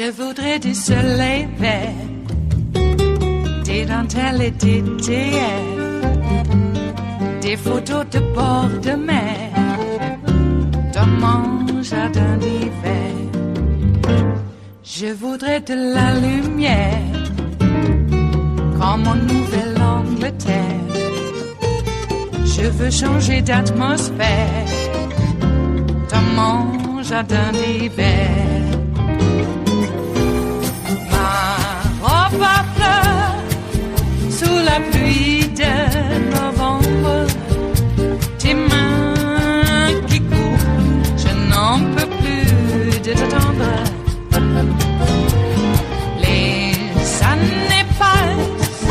Je voudrais du soleil vert, des dentelles et des théières, des photos de bord de mer, dans mon jardin d'hiver. Je voudrais de la lumière, comme en Nouvelle-Angleterre. Je veux changer d'atmosphère, dans mon jardin d'hiver. Ma robe à fleurs, sous la pluie de novembre, tes mains qui courent, je n'en peux plus de t'attendre. Les années passent,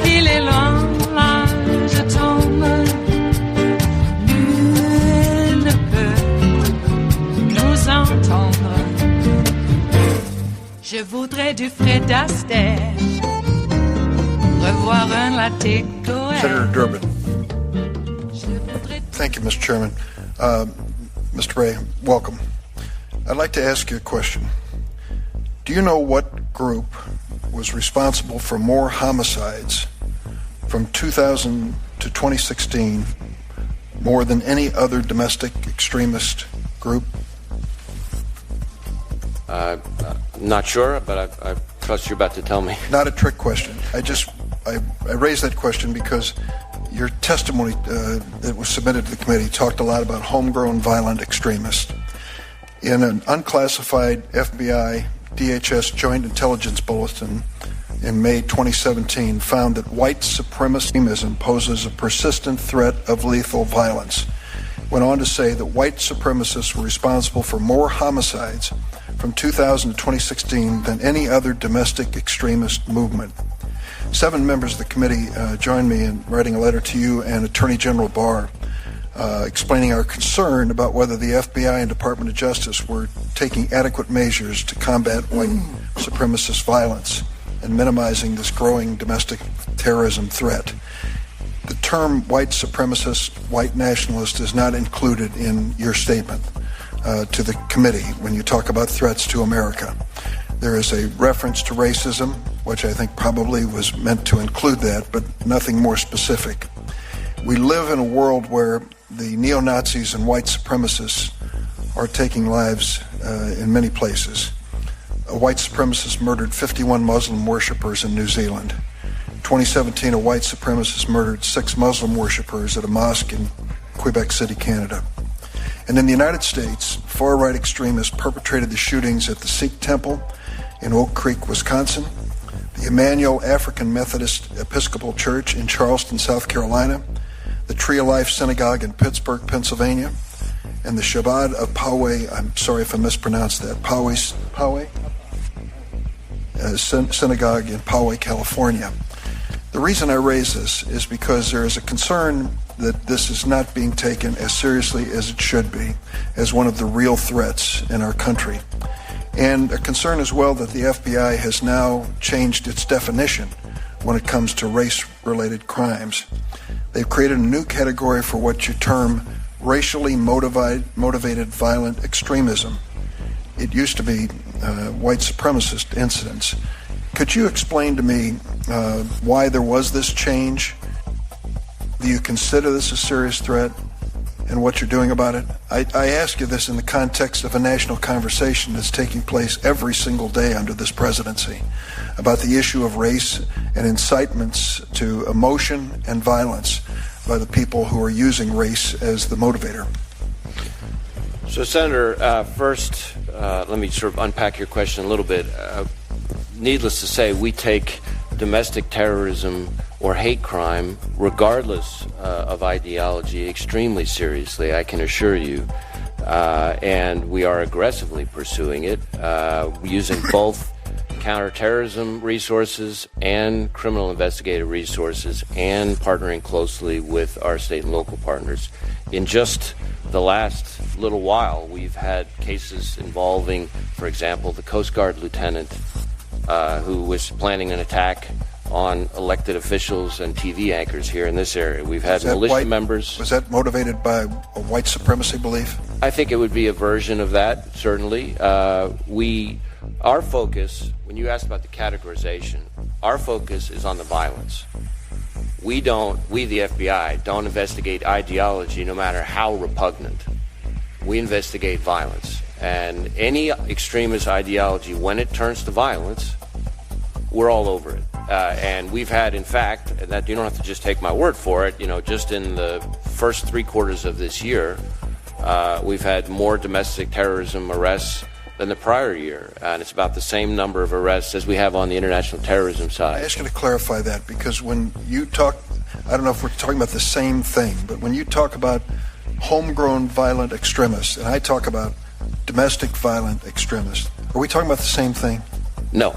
qu'il est loin, là je tombe. Nul ne peut nous entendre. Je voudrais du Fred Astaire, revoir un latte Goël. Senator Durbin. Thank you, Mr. Chairman. Mr. Wray, welcome. I'd like to ask you a question. Do you know what group was responsible for more homicides from 2000 to 2016 more than any other domestic extremist group? Not sure, but I trust you're about to tell me. Not a trick question. I raised that question because your testimony that was submitted to the committee talked a lot about homegrown violent extremists. In an unclassified FBI DHS Joint Intelligence Bulletin in May 2017 found that white supremacism poses a persistent threat of lethal violence. Went on to say that white supremacists were responsible for more homicides from 2000 to 2016 than any other domestic extremist movement. 7 members of the committee joined me in writing a letter to you and Attorney General Barr explaining our concern about whether the FBI and Department of Justice were taking adequate measures to combat white supremacist violence and minimizing this growing domestic terrorism threat. The term white supremacist, white nationalist is not included in your statement to the committee when you talk about threats to America. There is a reference to racism, which I think probably was meant to include that, but nothing more specific. We live in a world where the neo-Nazis and white supremacists are taking lives in many places. A white supremacist murdered 51 Muslim worshippers in New Zealand. In 2017, a white supremacist murdered 6 Muslim worshippers at a mosque in Quebec City, Canada. And in the United States, far-right extremists perpetrated the shootings at the Sikh Temple in Oak Creek, Wisconsin, the Emmanuel African Methodist Episcopal Church in Charleston, South Carolina, the Tree of Life Synagogue in Pittsburgh, Pennsylvania, and the Shabbat of Poway, I'm sorry if I mispronounced that, Poway Synagogue in Poway, California. The reason I raise this is because there is a concern that this is not being taken as seriously as it should be, as one of the real threats in our country. And a concern as well that the FBI has now changed its definition when it comes to race-related crimes. They've created a new category for what you term racially motivated violent extremism. It used to be white supremacist incidents. Could you explain to me why there was this change? Do you consider this a serious threat and what you're doing about it? I ask you this in the context of a national conversation that's taking place every single day under this presidency about the issue of race and incitements to emotion and violence by the people who are using race as the motivator. So, Senator, first, let me sort of unpack your question a little bit. Needless to say, we take domestic terrorism or hate crime, regardless of ideology, extremely seriously, I can assure you. And we are aggressively pursuing it, using both counterterrorism resources and criminal investigative resources, and partnering closely with our state and local partners. In just the last little while, we've had cases involving, for example, the Coast Guard lieutenant who was planning an attack on elected officials and TV anchors here in this area. We've had militia members. Was that motivated by a white supremacy belief? I think it would be a version of that, certainly. We Our focus, when you asked about the categorization, our focus is on the violence. We, the FBI, don't investigate ideology no matter how repugnant. We investigate violence. And any extremist ideology, when it turns to violence, we're all over it. And we've had, in fact, and that you don't have to just take my word for it, just in the first 3 quarters of this year, we've had more domestic terrorism arrests than the prior year, and it's about the same number of arrests as we have on the international terrorism side. I ask you to clarify that, because when you talk, I don't know if we're talking about the same thing, but when you talk about homegrown violent extremists, and I talk about domestic violent extremists, are we talking about the same thing? No.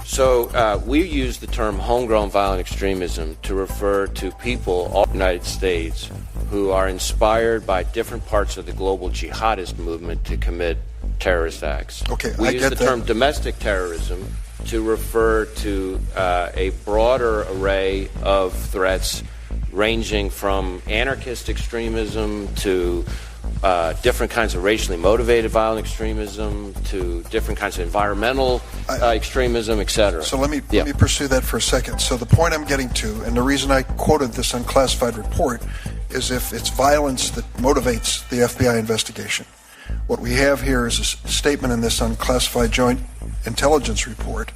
So we use the term homegrown violent extremism to refer to people all over the United States who are inspired by different parts of the global jihadist movement to commit terrorist acts. Okay, we I use get the that. term domestic terrorism to refer to a broader array of threats ranging from anarchist extremism to different kinds of racially motivated violent extremism to different kinds of environmental extremism, etc. So let me pursue that for a second. So the point I'm getting to, and the reason I quoted this unclassified report, is if it's violence that motivates the FBI investigation. What we have here is a statement in this unclassified joint intelligence report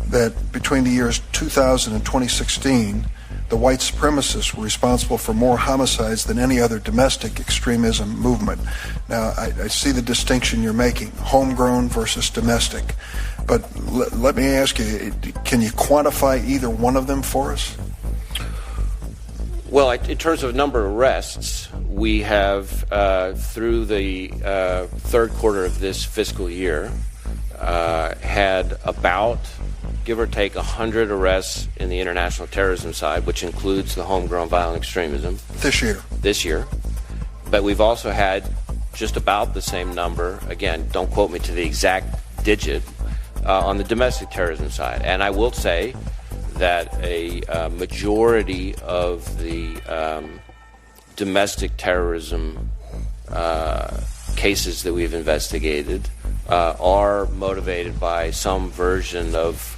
that between the years 2000 and 2016, the white supremacists were responsible for more homicides than any other domestic extremism movement. Now, I see the distinction you're making, homegrown versus domestic. But let me ask you, can you quantify either one of them for us? Well, in terms of number of arrests, we have, through the third quarter of this fiscal year, had about, give or take, 100 arrests in the international terrorism side, which includes the homegrown violent extremism. This year. But we've also had just about the same number, again, don't quote me to the exact digit, on the domestic terrorism side. And I will say that a majority of the domestic terrorism cases that we've investigated are motivated by some version of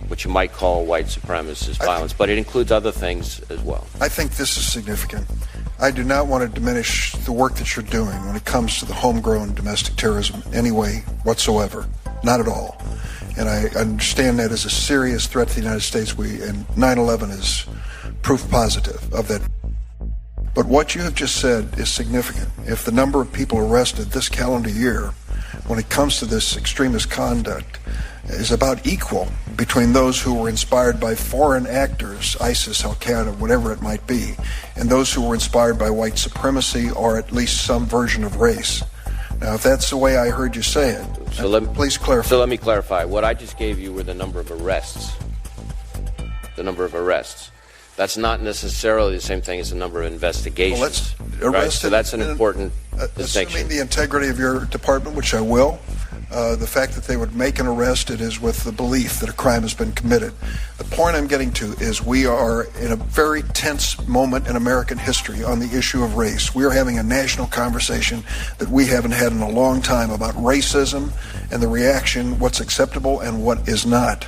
what you might call white supremacist violence, but it includes other things as well. I think this is significant. I do not want to diminish the work that you're doing when it comes to the homegrown domestic terrorism in any way whatsoever. Not at all. And I understand that as a serious threat to the United States, and 9/11 is proof positive of that. But what you have just said is significant. If the number of people arrested this calendar year, when it comes to this extremist conduct, is about equal between those who were inspired by foreign actors, ISIS, Al-Qaeda, whatever it might be, and those who were inspired by white supremacy or at least some version of race. Now, if that's the way I heard you say it, please clarify. So let me clarify. What I just gave you were the number of arrests. The number of arrests. That's not necessarily the same thing as the number of investigations. Well, right? So that's an important distinction. Assuming the integrity of your department, which I will, the fact that they would make an arrest, it is with the belief that a crime has been committed. The point I'm getting to is we are in a very tense moment in American history on the issue of race. We are having a national conversation that we haven't had in a long time about racism and the reaction, what's acceptable and what is not.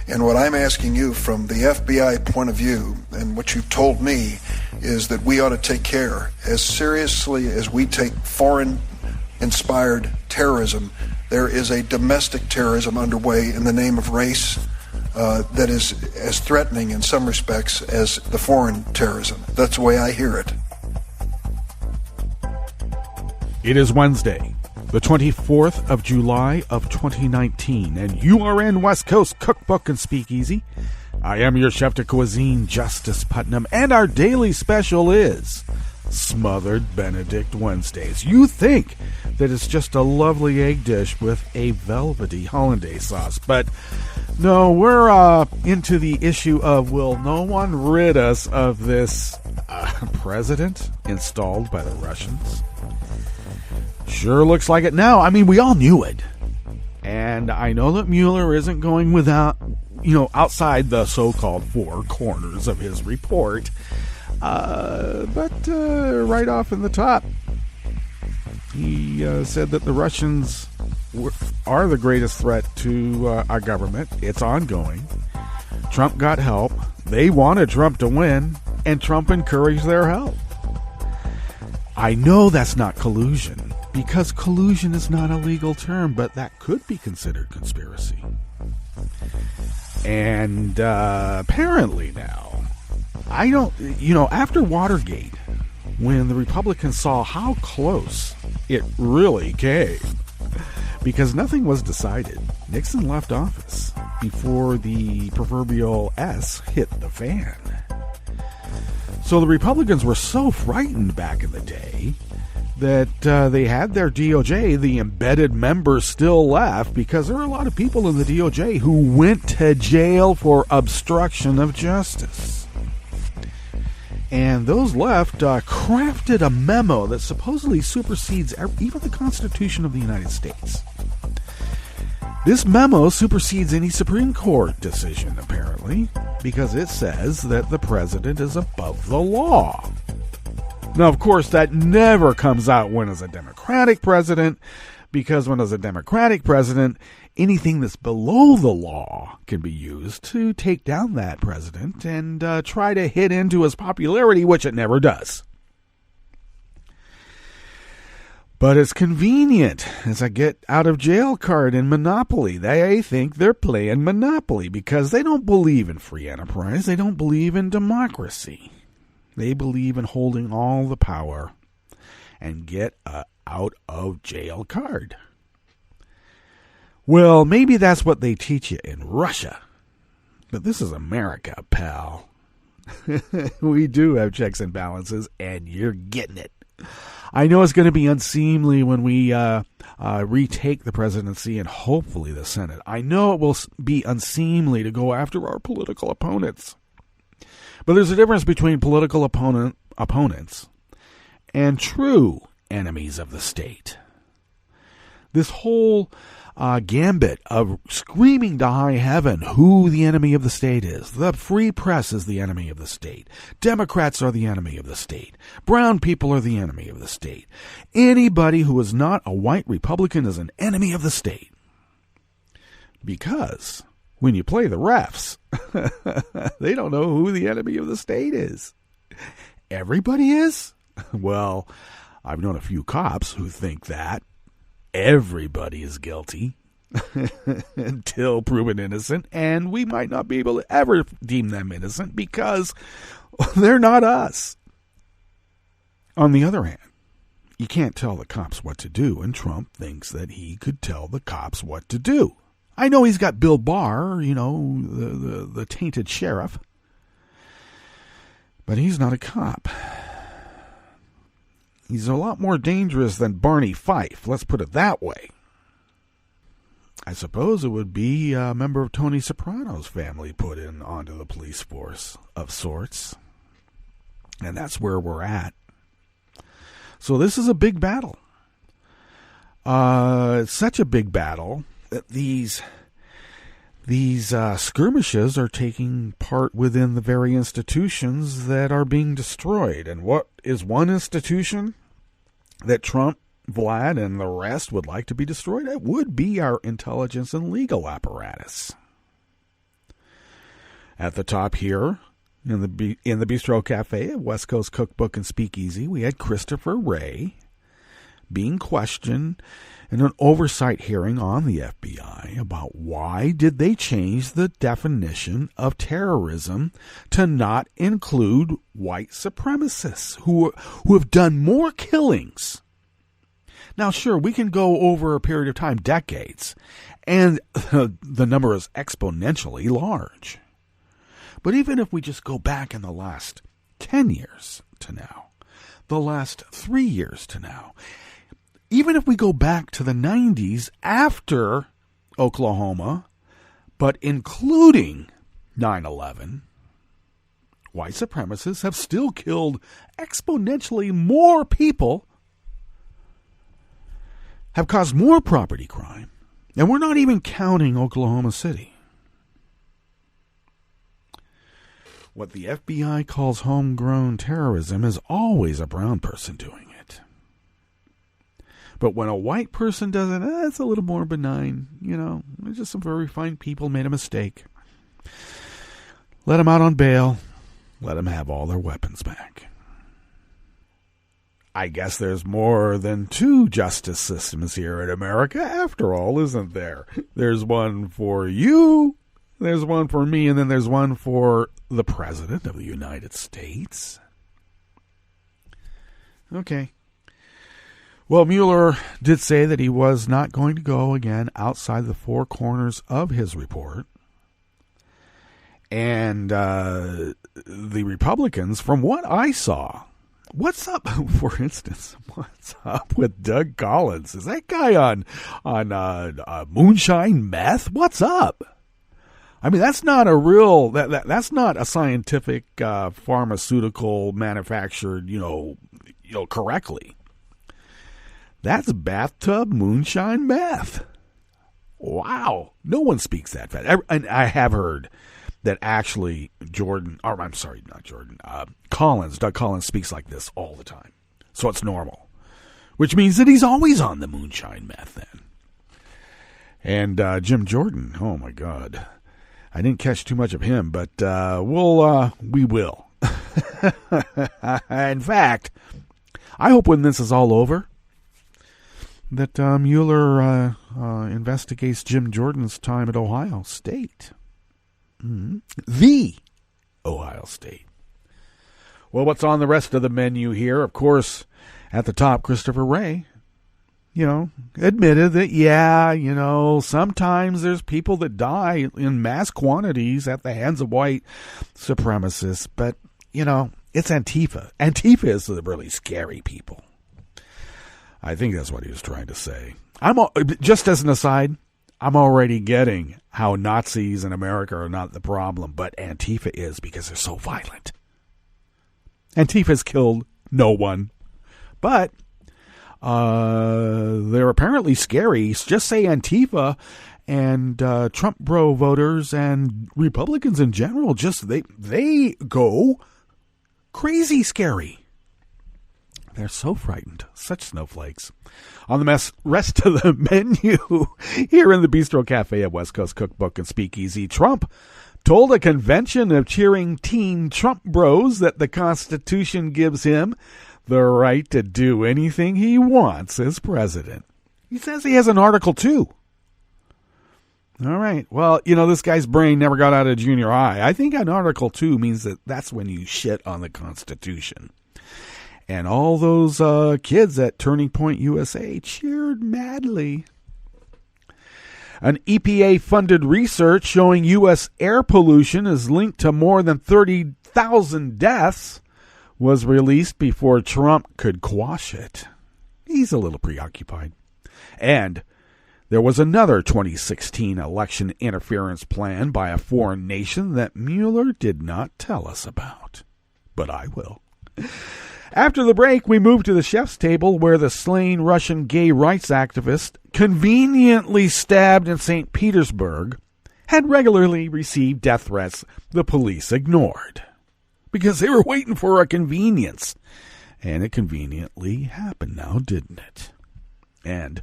And what I'm asking you from the FBI point of view, and what you've told me, is that we ought to take care, as seriously as we take foreign-inspired terrorism, there is a domestic terrorism underway in the name of race that is as threatening in some respects as the foreign terrorism. That's the way I hear it. It is Wednesday, the 24th of July of 2019, and you are in West Coast Cookbook and Speakeasy. I am your chef de cuisine, Justice Putnam, and our daily special is Smothered Benedict Wednesdays. You think that it's just a lovely egg dish with a velvety hollandaise sauce, but no, we're into the issue of, will no one rid us of this president installed by the Russians? Sure looks like it now. I mean, we all knew it. And I know that Mueller isn't going without, outside the so-called four corners of his report. But right off in the top, he said that the Russians are the greatest threat to our government. It's ongoing. Trump got help. They wanted Trump to win, and Trump encouraged their help. I know that's not collusion, because collusion is not a legal term, but that could be considered conspiracy. And apparently now, after Watergate, when the Republicans saw how close it really came, because nothing was decided, Nixon left office before the proverbial S hit the fan. So the Republicans were so frightened back in the day that they had their DOJ, the embedded members, still left, because there were a lot of people in the DOJ who went to jail for obstruction of justice. And those left crafted a memo that supposedly supersedes even the Constitution of the United States. This memo supersedes any Supreme Court decision, apparently, because it says that the president is above the law. Now, of course, that never comes out when it's a Democratic president, because when it's a Democratic president, anything that's below the law can be used to take down that president and try to hit into his popularity, which it never does. But it's convenient as a get-out-of-jail card in Monopoly. They think they're playing Monopoly because they don't believe in free enterprise. They don't believe in democracy. They believe in holding all the power and get a out-of-jail card. Well, maybe that's what they teach you in Russia. But this is America, pal. We do have checks and balances, and you're getting it. I know it's going to be unseemly when we retake the presidency and hopefully the Senate. I know it will be unseemly to go after our political opponents. But there's a difference between political opponents and true enemies of the state. This whole gambit of screaming to high heaven who the enemy of the state is. The free press is the enemy of the state. Democrats are the enemy of the state. Brown people are the enemy of the state. Anybody who is not a white Republican is an enemy of the state. Because when you play the refs, they don't know who the enemy of the state is. Everybody is? Well, I've known a few cops who think that. Everybody is guilty until proven innocent, and we might not be able to ever deem them innocent because they're not us. On the other hand, you can't tell the cops what to do, and Trump thinks that he could tell the cops what to do. I know he's got Bill Barr, the tainted sheriff, but he's not a cop. He's a lot more dangerous than Barney Fife, let's put it that way. I suppose it would be a member of Tony Soprano's family put in onto the police force of sorts. And that's where we're at. So this is a big battle. It's such a big battle that these skirmishes are taking part within the very institutions that are being destroyed. And what is one institution that Trump, Vlad, and the rest would like to be destroyed? It would be our intelligence and legal apparatus. At the top here, in the Bistro Cafe at West Coast Cookbook and Speakeasy, we had Christopher Wray being questioned in an oversight hearing on the FBI about why did they change the definition of terrorism to not include white supremacists who have done more killings. Now, sure, we can go over a period of time, decades, and the number is exponentially large. But even if we just go back in the last 10 years to now, the last 3 years to now, even if we go back to the 90s after Oklahoma, but including 9/11, white supremacists have still killed exponentially more people, have caused more property crime, and we're not even counting Oklahoma City. What the FBI calls homegrown terrorism is always a brown person doing it. But when a white person does it, it's a little more benign. Just some very fine people made a mistake. Let them out on bail. Let them have all their weapons back. I guess there's more than two justice systems here in America, after all, isn't there? There's one for you, there's one for me, and then there's one for the President of the United States. Okay. Well, Mueller did say that he was not going to go again outside the four corners of his report. And the Republicans, from what I saw, what's up, for instance, what's up with Doug Collins? Is that guy on moonshine meth? What's up? I mean, that's not a real, that's not a scientific pharmaceutical manufactured, correctly. That's bathtub moonshine meth. Wow. No one speaks that fast. And I have heard that actually Doug Collins speaks like this all the time. So it's normal. Which means that he's always on the moonshine meth then. And Jim Jordan, oh my God. I didn't catch too much of him, but we will. In fact, I hope when this is all over that Mueller investigates Jim Jordan's time at Ohio State. The Ohio State. Well, what's on the rest of the menu here? Of course, at the top, Christopher Wray, admitted that, sometimes there's people that die in mass quantities at the hands of white supremacists. But, it's Antifa. Antifa is the really scary people. I think that's what he was trying to say. Just as an aside, I'm already getting how Nazis in America are not the problem, but Antifa is because they're so violent. Antifa's killed no one, but they're apparently scary. Just say Antifa and TrumpBro voters and Republicans in general, they go crazy scary. They're so frightened. Such snowflakes. On the rest of the menu here in the Bistro Cafe at West Coast Cookbook and Speakeasy, Trump told a convention of cheering teen TrumpBros that the Constitution gives him the right to do anything he wants as president. He says he has an Article 2. All right. Well, this guy's brain never got out of junior high. I think an Article 2 means that's when you shit on the Constitution. And all those kids at Turning Point USA cheered madly. An EPA-funded research showing U.S. air pollution is linked to more than 30,000 deaths was released before Trump could quash it. He's a little preoccupied. And there was another 2016 election interference plan by a foreign nation that Mueller did not tell us about. But I will. After the break, we move to the chef's table where the slain Russian gay rights activist, conveniently stabbed in St. Petersburg, had regularly received death threats the police ignored. Because they were waiting for a convenience. And it conveniently happened now, didn't it? And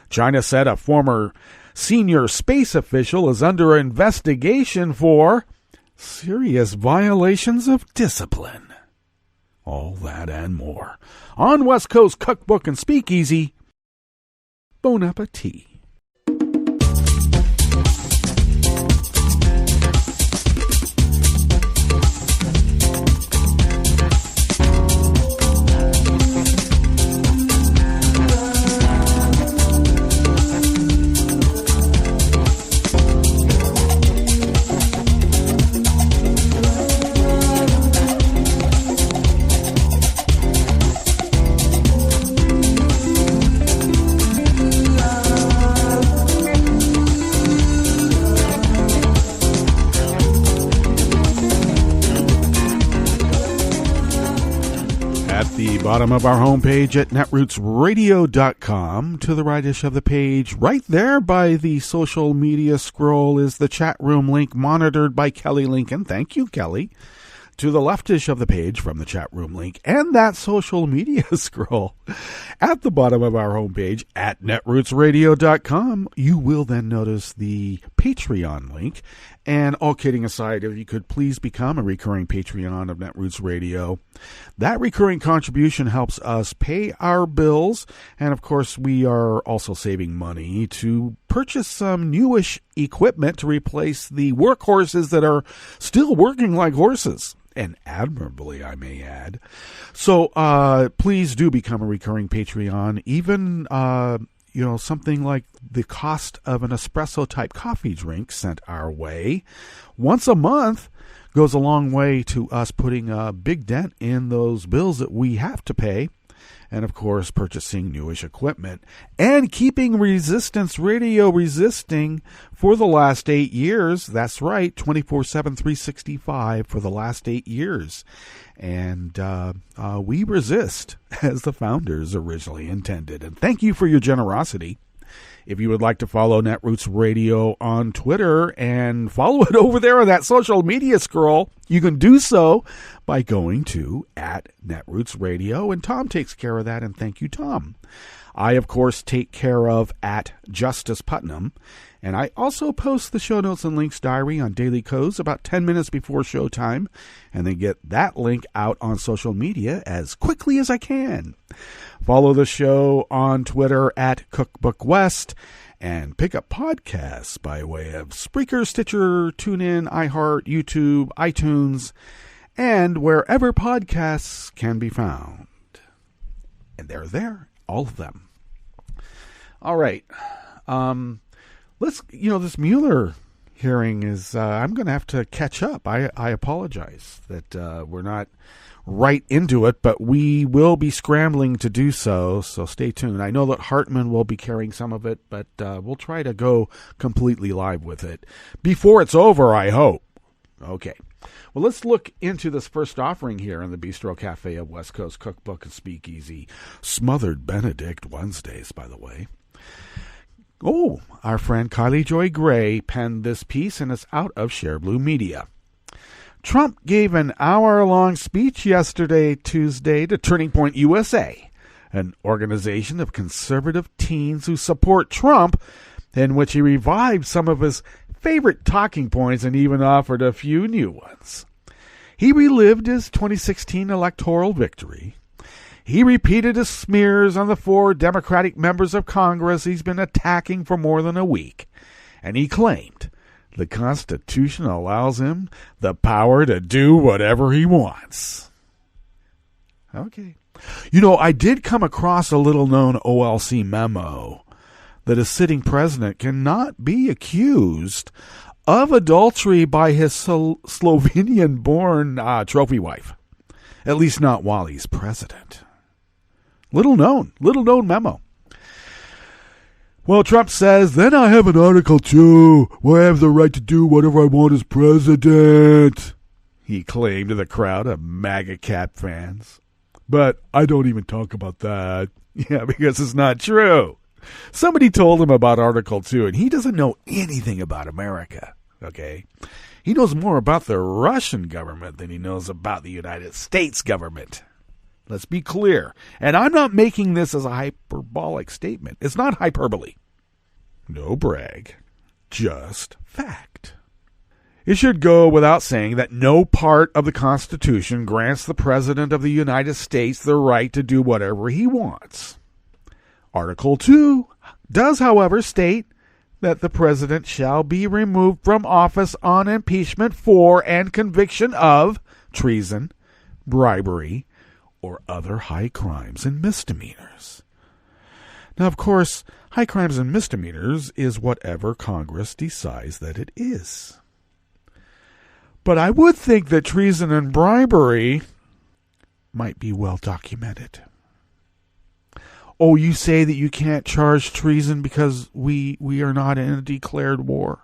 China said a former senior space official is under investigation for serious violations of discipline. All that and more. On West Coast Cookbook and Speakeasy, bon appetit. Bottom of our homepage at netrootsradio.com. To the rightish of the page, right there by the social media scroll, is the chat room link monitored by Kelly Lincoln. Thank you, Kelly. to the leftish of the page from the chat room link and that social media scroll at the bottom of our homepage at netrootsradio.com, you will then notice the Patreon link. And all kidding aside, if you could please become a recurring Patreon of Netroots Radio, that recurring contribution helps us pay our bills. And of course, we are also saving money to purchase some newish equipment to replace the workhorses that are still working like horses. And admirably, I may add. So please do become a recurring Patreon. Even something like the cost of an espresso-type coffee drink sent our way once a month goes a long way to us putting a big dent in those bills that we have to pay. And, of course, purchasing newish equipment and keeping Resistance Radio resisting for the last 8 years. That's right, 24/7, 365 for the last 8 years. And we resist as the founders originally intended. And thank you for your generosity. If you would like to follow Netroots Radio on Twitter and follow it over there on that social media scroll, you can do so by going to @Netroots Radio. And Tom takes care of that, and thank you, Tom. I, of course, take care of @JusticePutnam. And I also post the show notes and links diary on Daily Codes about 10 minutes before showtime, and then get that link out on social media as quickly as I can. Follow the show on Twitter @CookbookWest, and pick up podcasts by way of Spreaker, Stitcher, TuneIn, iHeart, YouTube, iTunes, and wherever podcasts can be found. And they're there, all of them. All right. This Mueller hearing is, I'm going to have to catch up. I apologize that we're not right into it, but we will be scrambling to do so stay tuned. I know that Hartman will be carrying some of it, but we'll try to go completely live with it before it's over, I hope. Okay. Well, let's look into this first offering here in the Bistro Cafe of West Coast Cookbook and Speakeasy. Smothered Benedict Wednesdays, by the way. Oh, our friend Kylie Joy Gray penned this piece, and it's out of Share Blue Media. Trump gave an hour-long speech yesterday, Tuesday, to Turning Point USA, an organization of conservative teens who support Trump, in which he revived some of his favorite talking points and even offered a few new ones. He relived his 2016 electoral victory. He repeated his smears on the 4 Democratic members of Congress he's been attacking for more than a week. And he claimed the Constitution allows him the power to do whatever he wants. Okay. I did come across a little-known OLC memo that a sitting president cannot be accused of adultery by his Slovenian-born trophy wife. At least not while he's president. Little known memo. Well, Trump says, then I have an Article 2 where I have the right to do whatever I want as president, he claimed to the crowd of MAGA cat fans. But I don't even talk about that. Yeah, because it's not true. Somebody told him about Article 2, and he doesn't know anything about America, okay? He knows more about the Russian government than he knows about the United States government. Let's be clear. And I'm not making this as a hyperbolic statement. It's not hyperbole. No brag. Just fact. It should go without saying that no part of the Constitution grants the President of the United States the right to do whatever he wants. Article 2 does, however, state that the President shall be removed from office on impeachment for and conviction of treason, bribery, or other high crimes and misdemeanors. Now, of course, high crimes and misdemeanors is whatever Congress decides that it is. But I would think that treason and bribery might be well documented. Oh, you say that you can't charge treason because we are not in a declared war.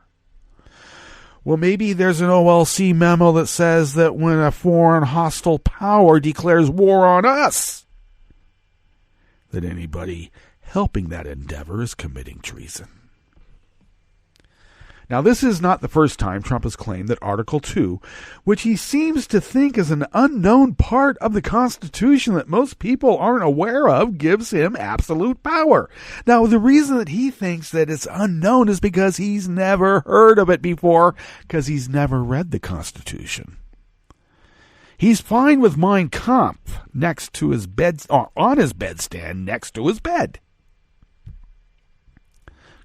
Well, maybe there's an OLC memo that says that when a foreign hostile power declares war on us, that anybody helping that endeavor is committing treason. Now, this is not the first time Trump has claimed that Article 2, which he seems to think is an unknown part of the Constitution that most people aren't aware of, gives him absolute power. Now, the reason that he thinks that it's unknown is because he's never heard of it before, because he's never read the Constitution. He's fine with Mein Kampf next to his bed, or on his bedstand next to his bed.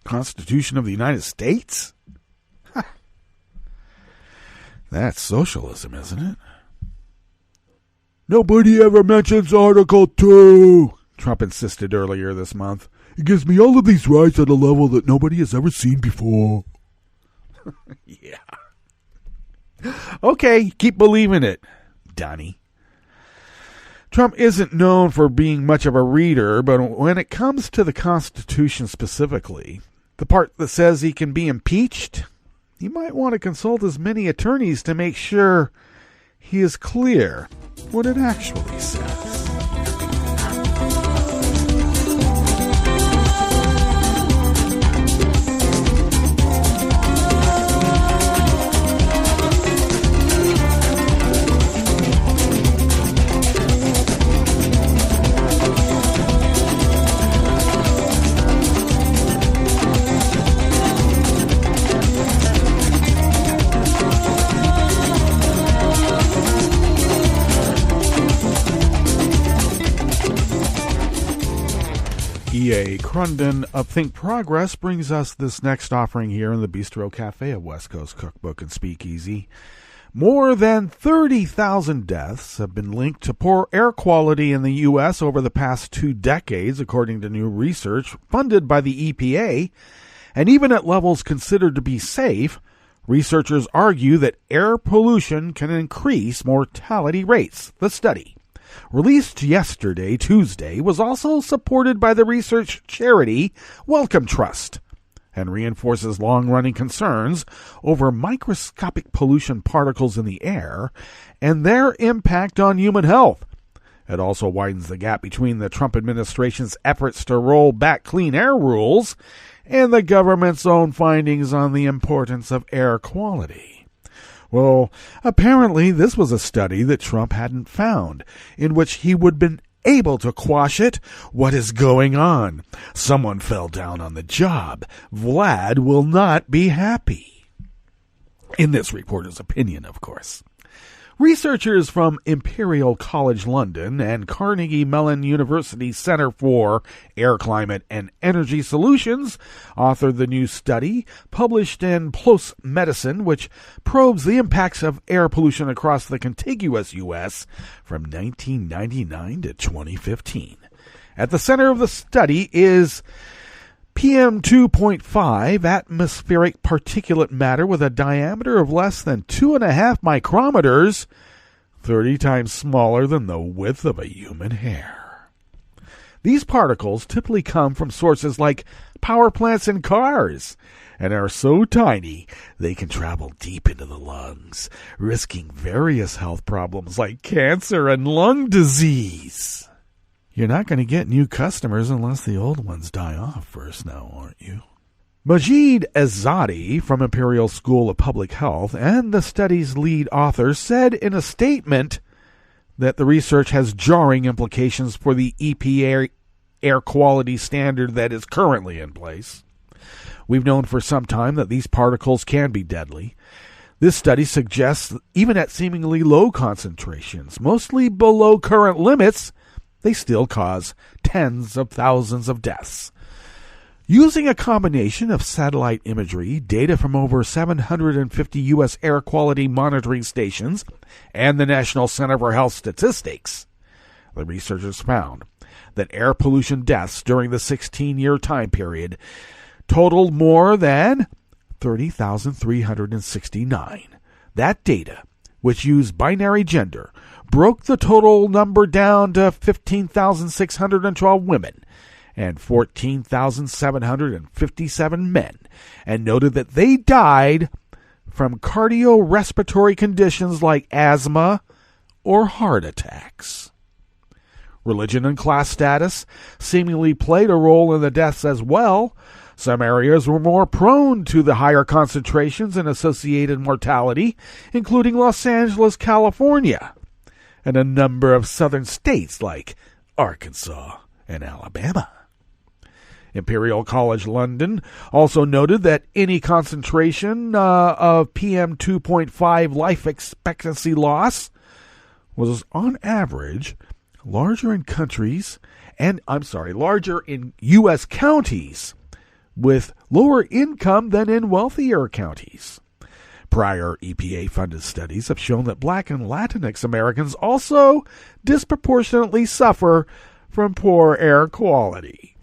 Constitution of the United States? That's socialism, isn't it? Nobody ever mentions Article 2, Trump insisted earlier this month. It gives me all of these rights at a level that nobody has ever seen before. Yeah. Okay, keep believing it, Donnie. Trump isn't known for being much of a reader, but when it comes to the Constitution specifically, the part that says he can be impeached, you might want to consult as many attorneys to make sure he is clear what it actually says. E.A. Crunden of Think Progress brings us this next offering here in the Bistro Cafe of West Coast Cookbook and Speakeasy. More than 30,000 deaths have been linked to poor air quality in the U.S. over the past 2 decades, according to new research funded by the EPA. And even at levels considered to be safe, researchers argue that air pollution can increase mortality rates. The study, released yesterday, Tuesday, was also supported by the research charity Wellcome Trust and reinforces long-running concerns over microscopic pollution particles in the air and their impact on human health. It also widens the gap between the Trump administration's efforts to roll back clean air rules and the government's own findings on the importance of air quality. Well, apparently this was a study that Trump hadn't found, in which he would have been able to quash it. What is going on? Someone fell down on the job. Vlad will not be happy. In this reporter's opinion, of course. Researchers from Imperial College London and Carnegie Mellon University Center for Air, Climate, and Energy Solutions authored the new study published in PLOS Medicine, which probes the impacts of air pollution across the contiguous U.S. from 1999 to 2015. At the center of the study is PM2.5, atmospheric particulate matter with a diameter of less than 2.5 micrometers, 30 times smaller than the width of a human hair. These particles typically come from sources like power plants and cars, and are so tiny they can travel deep into the lungs, risking various health problems like cancer and lung disease. You're not going to get new customers unless the old ones die off first now, aren't you? Majid Azadi from Imperial School of Public Health and the study's lead author said in a statement that the research has jarring implications for the EPA air quality standard that is currently in place. We've known for some time that these particles can be deadly. This study suggests that even at seemingly low concentrations, mostly below current limits, they still cause tens of thousands of deaths. Using a combination of satellite imagery, data from over 750 U.S. air quality monitoring stations, and the National Center for Health Statistics, the researchers found that air pollution deaths during the 16-year time period totaled more than 30,369. That data, which used binary gender, broke the total number down to 15,612 women and 14,757 men, and noted that they died from cardiorespiratory conditions like asthma or heart attacks. Religion and class status seemingly played a role in the deaths as well. Some areas were more prone to the higher concentrations and associated mortality, including Los Angeles, California, and a number of southern states like Arkansas and Alabama. Imperial College London also noted that any concentration of PM 2.5 life expectancy loss was on average larger in U.S. counties with lower income than in wealthier counties. Prior EPA-funded studies have shown that Black and Latinx Americans also disproportionately suffer from poor air quality.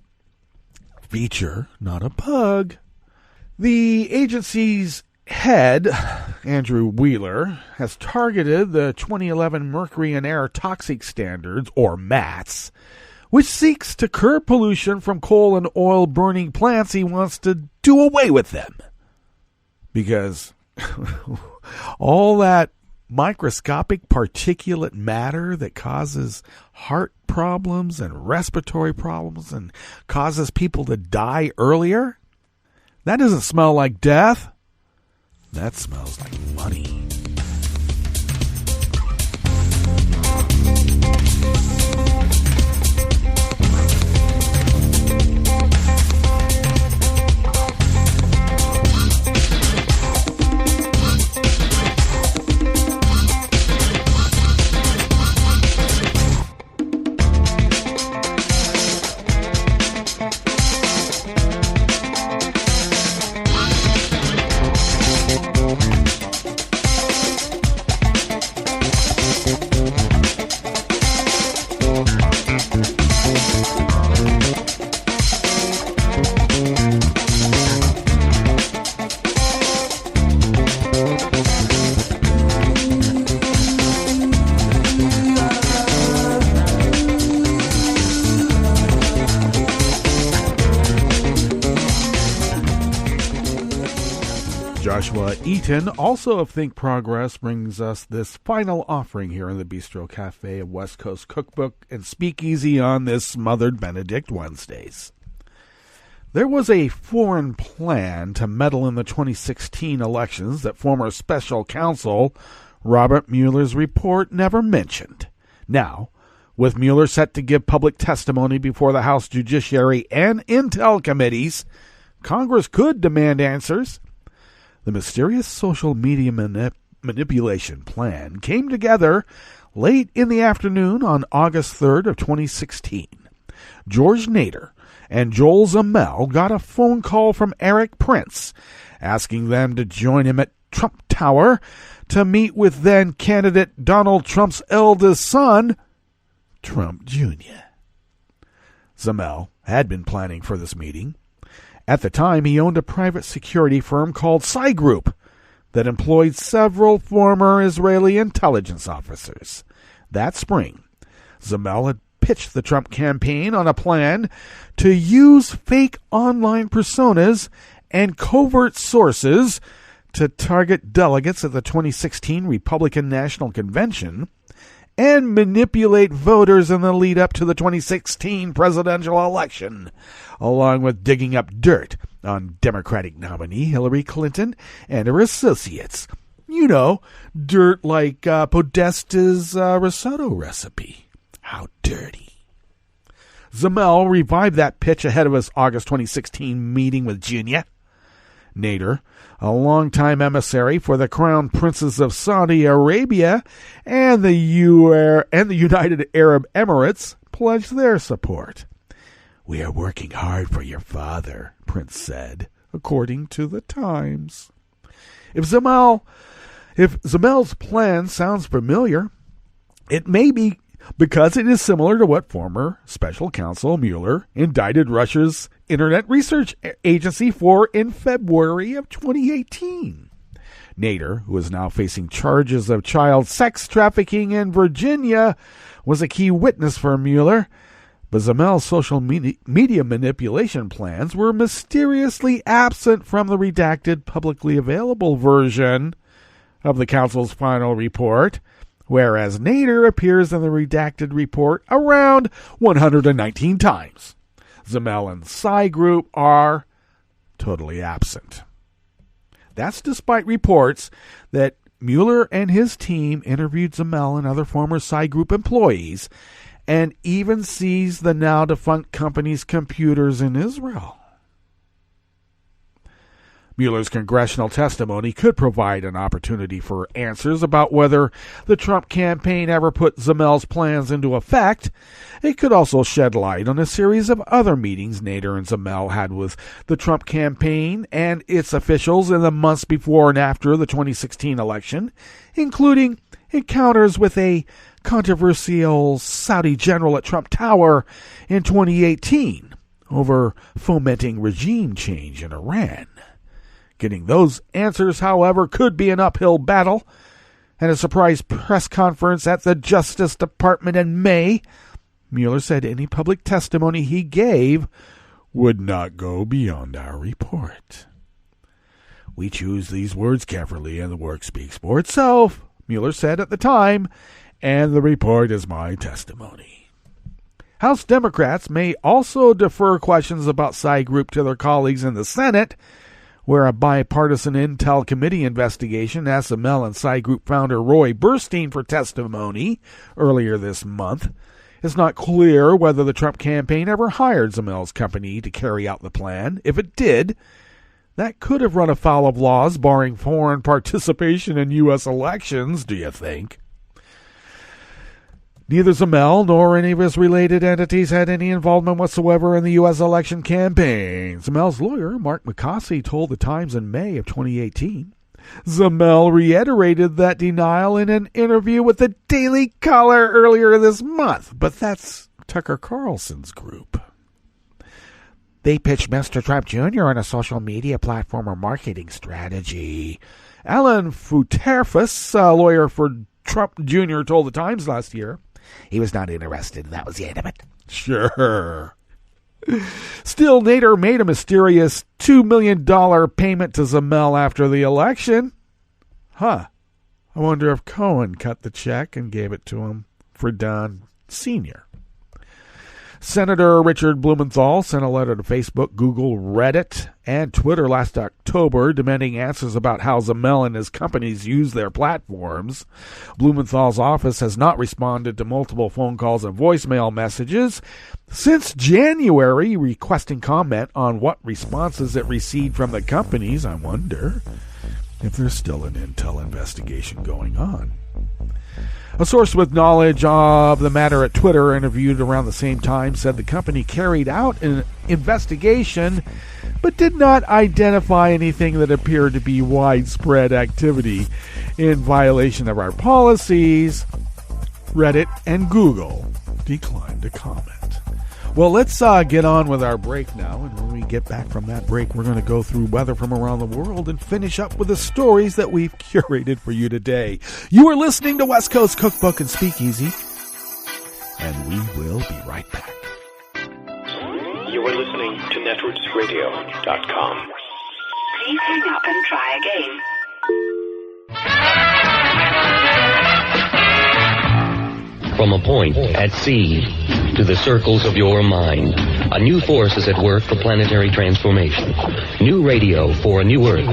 Feature, not a bug. The agency's head, Andrew Wheeler, has targeted the 2011 Mercury and Air Toxic Standards, or MATS, which seeks to curb pollution from coal and oil burning plants. He wants to do away with them. Because all that microscopic particulate matter that causes heart problems and respiratory problems and causes people to die earlier, that doesn't smell like death. That smells like money. Joshua Eaton, also of Think Progress, brings us this final offering here in the Bistro Cafe of West Coast Cookbook and Speakeasy on this Smothered Benedict Wednesdays. There was a foreign plan to meddle in the 2016 elections that former special counsel Robert Mueller's report never mentioned. Now, with Mueller set to give public testimony before the House Judiciary and Intel committees, Congress could demand answers. The mysterious social media manipulation plan came together late in the afternoon on August 3rd of 2016. George Nader and Joel Zamel got a phone call from Eric Prince asking them to join him at Trump Tower to meet with then-candidate Donald Trump's eldest son, Trump Jr. Zamel had been planning for this meeting. At the time, he owned a private security firm called Psy Group that employed several former Israeli intelligence officers. That spring, Zamel had pitched the Trump campaign on a plan to use fake online personas and covert sources to target delegates at the 2016 Republican National Convention and manipulate voters in the lead-up to the 2016 presidential election, along with digging up dirt on Democratic nominee Hillary Clinton and her associates. You know, dirt like Podesta's risotto recipe. How dirty. Zamel revived that pitch ahead of his August 2016 meeting with Jr. Nader, a longtime emissary for the Crown Princes of Saudi Arabia and the United Arab Emirates, pledged their support. "We are working hard for your father," Prince said, according to the Times. If Zamel's plan sounds familiar, it may be because it is similar to what former special counsel Mueller indicted Russia's Internet Research Agency for in February of 2018. Nader, who is now facing charges of child sex trafficking in Virginia, was a key witness for Mueller, but Zamel's social media manipulation plans were mysteriously absent from the redacted publicly available version of the counsel's final report, whereas Nader appears in the redacted report around 119 times. Zamel and Psy Group are totally absent. That's despite reports that Mueller and his team interviewed Zamel and other former Psy Group employees and even seized the now-defunct company's computers in Israel. Mueller's congressional testimony could provide an opportunity for answers about whether the Trump campaign ever put Zamel's plans into effect. It could also shed light on a series of other meetings Nader and Zamel had with the Trump campaign and its officials in the months before and after the 2016 election, including encounters with a controversial Saudi general at Trump Tower in 2018 over fomenting regime change in Iran. Getting those answers, however, could be an uphill battle. At a surprise press conference at the Justice Department in May, Mueller said any public testimony he gave would not go beyond our report. We choose these words carefully, and the work speaks for itself, Mueller said at the time, and the report is my testimony. House Democrats may also defer questions about Psy Group to their colleagues in the Senate, where a bipartisan Intel Committee investigation asked Zamel and Psy Group founder Roy Burstein for testimony earlier this month. It's not clear whether the Trump campaign ever hired Zamel's company to carry out the plan. If it did, that could have run afoul of laws barring foreign participation in U.S. elections, do you think? Neither Zamel nor any of his related entities had any involvement whatsoever in the U.S. election campaign. Zamel's lawyer, Mark McCoskey, told the Times in May of 2018. Zamel reiterated that denial in an interview with the Daily Caller earlier this month, but that's Tucker Carlson's group. They pitched Mr. Trump Jr. on a social media platform or marketing strategy. Alan Futerfas, a lawyer for Trump Jr., told the Times last year. He was not interested. That was the end of it. Sure. Still, Nader made a mysterious $2 million payment to Zamel after the election. I wonder if Cohen cut the check and gave it to him for Don Sr. Senator Richard Blumenthal sent a letter to Facebook, Google, Reddit, and Twitter last October demanding answers about how Zamel and his companies use their platforms. Blumenthal's office has not responded to multiple phone calls and voicemail messages since January, requesting comment on what responses it received from the companies. I wonder if there's still an Intel investigation going on. A source with knowledge of the matter at Twitter, interviewed around the same time, said the company carried out an investigation but did not identify anything that appeared to be widespread activity in violation of our policies. Reddit and Google declined to comment. Well, let's get on with our break now, and when we get back from that break, we're going to go through weather from around the world and finish up with the stories that we've curated for you today. You are listening to West Coast Cookbook and Speakeasy, and we will be right back. You are listening to netrootsradio.com. Please hang up and try again. From a point at sea to the circles of your mind, a new force is at work for planetary transformation. New radio for a new Earth.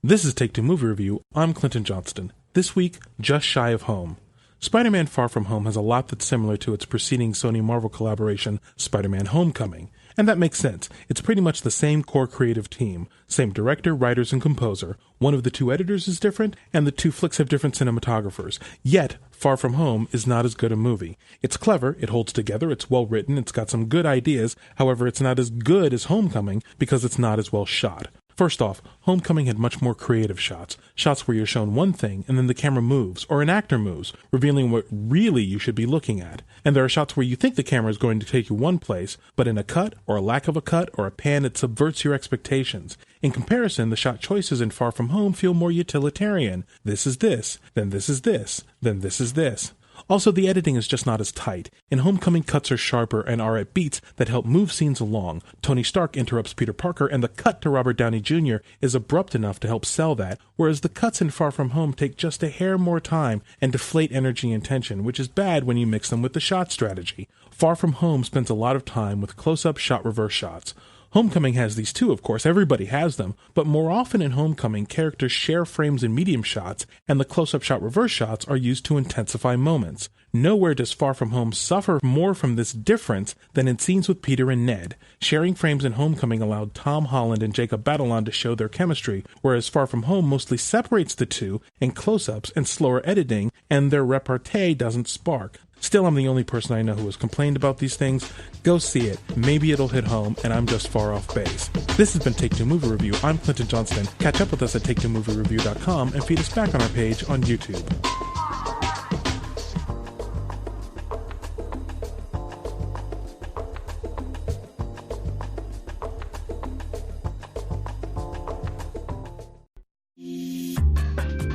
This is Take Two Movie Review. I'm Clinton Johnston. This week, Just Shy of Home. Spider-Man Far From Home has a lot that's similar to its preceding Sony-Marvel collaboration, Spider-Man Homecoming. And that makes sense. It's pretty much the same core creative team. Same director, writers, and composer. One of the two editors is different, and the two flicks have different cinematographers. Yet, Far From Home is not as good a movie. It's clever, it holds together, it's well written, it's got some good ideas. However, it's not as good as Homecoming because it's not as well shot. First off, Homecoming had much more creative shots. Shots where you're shown one thing and then the camera moves, or an actor moves, revealing what really you should be looking at. And there are shots where you think the camera is going to take you one place, but in a cut, or a lack of a cut, or a pan, it subverts your expectations. In comparison, the shot choices in Far From Home feel more utilitarian. This is this, then this is this, then this is this. Also, the editing is just not as tight. In Homecoming, cuts are sharper and are at beats that help move scenes along. Tony Stark interrupts Peter Parker, and the cut to Robert Downey Jr. is abrupt enough to help sell that, whereas the cuts in Far From Home take just a hair more time and deflate energy and tension, which is bad when you mix them with the shot strategy. Far From Home spends a lot of time with close-up shot reverse shots. Homecoming has these too, of course, everybody has them, but more often in Homecoming, characters share frames in medium shots, and the close-up shot reverse shots are used to intensify moments. Nowhere does Far From Home suffer more from this difference than in scenes with Peter and Ned. Sharing frames in Homecoming allowed Tom Holland and Jacob Batalon to show their chemistry, whereas Far From Home mostly separates the two in close-ups and slower editing, and their repartee doesn't spark. Still, I'm the only person I know who has complained about these things. Go see it. Maybe it'll hit home, and I'm just far off base. This has been Take Two Movie Review. I'm Clinton Johnston. Catch up with us at TakeTwoMovieReview.com and feed us back on our page on YouTube.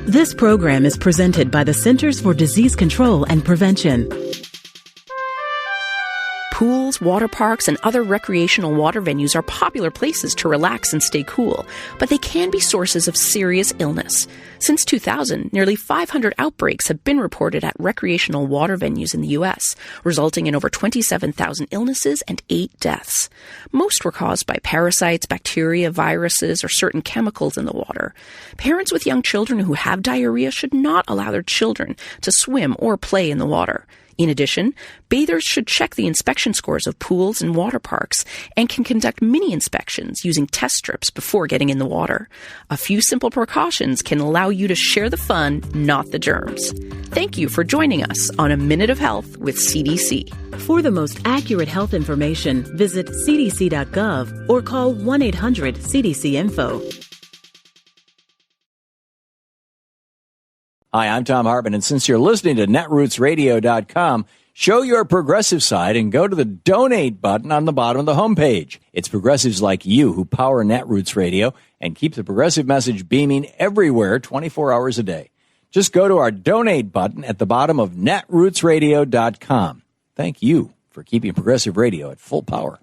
This program is presented by the Centers for Disease Control and Prevention. Pools, water parks, and other recreational water venues are popular places to relax and stay cool, but they can be sources of serious illness. Since 2000, nearly 500 outbreaks have been reported at recreational water venues in the U.S., resulting in over 27,000 illnesses and 8 deaths. Most were caused by parasites, bacteria, viruses, or certain chemicals in the water. Parents with young children who have diarrhea should not allow their children to swim or play in the water. In addition, bathers should check the inspection scores of pools and water parks and can conduct mini inspections using test strips before getting in the water. A few simple precautions can allow you to share the fun, not the germs. Thank you for joining us on A Minute of Health with CDC. For the most accurate health information, visit cdc.gov or call 1-800-CDC-INFO. Hi, I'm Tom Hartman, and since you're listening to netrootsradio.com, show your progressive side and go to the donate button on the bottom of the homepage. It's progressives like you who power Netroots Radio and keep the progressive message beaming everywhere 24 hours a day. Just go to our donate button at the bottom of netrootsradio.com. Thank you for keeping progressive radio at full power.